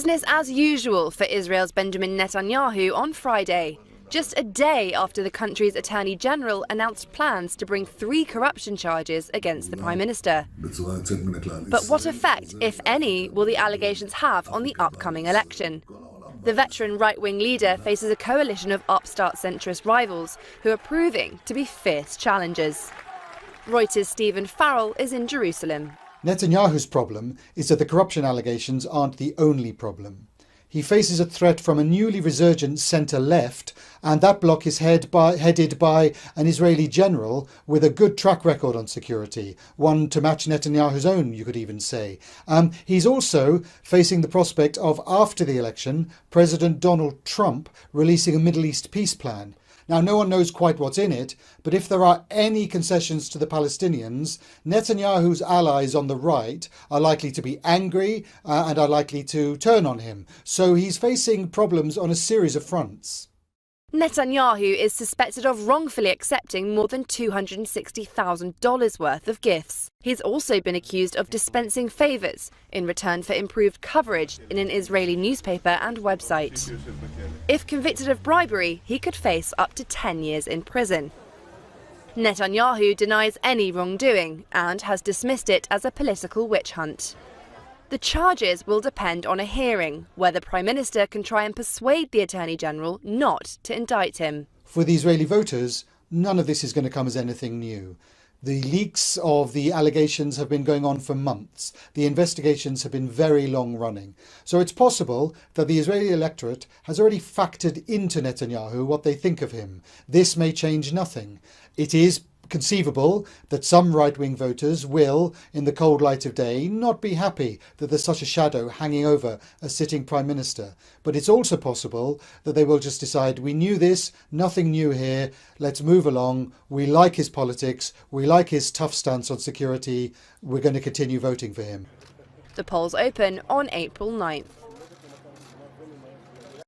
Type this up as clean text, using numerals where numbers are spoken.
Business as usual for Israel's Benjamin Netanyahu on Friday, just a day after the country's Attorney General announced plans to bring 3 corruption charges against the Prime Minister. But what effect, if any, will the allegations have on the upcoming election? The veteran right-wing leader faces a coalition of upstart centrist rivals who are proving to be fierce challengers. Reuters' Stephen Farrell is in Jerusalem. Netanyahu's problem is that the corruption allegations aren't the only problem. He faces a threat from a newly resurgent centre-left, and that bloc is headed by an Israeli general with a good track record on security, one to match Netanyahu's own, you could even say. He's also facing the prospect of, after the election, President Donald Trump releasing a Middle East peace plan. Now, no one knows quite what's in it, but if there are any concessions to the Palestinians, Netanyahu's allies on the right are likely to be angry and are likely to turn on him. So he's facing problems on a series of fronts. Netanyahu is suspected of wrongfully accepting more than $260,000 worth of gifts. He's also been accused of dispensing favours in return for improved coverage in an Israeli newspaper and website. If convicted of bribery, he could face up to 10 years in prison. Netanyahu denies any wrongdoing and has dismissed it as a political witch hunt. The charges will depend on a hearing, where the Prime Minister can try and persuade the Attorney General not to indict him. For the Israeli voters, none of this is going to come as anything new. The leaks of the allegations have been going on for months. The investigations have been very long running. So it's possible that the Israeli electorate has already factored into Netanyahu what they think of him. This may change nothing. It is conceivable that some right-wing voters will, in the cold light of day, not be happy that there's such a shadow hanging over a sitting Prime Minister. But it's also possible that they will just decide, we knew this, nothing new here, let's move along, we like his politics, we like his tough stance on security, we're going to continue voting for him. The polls open on April 9th.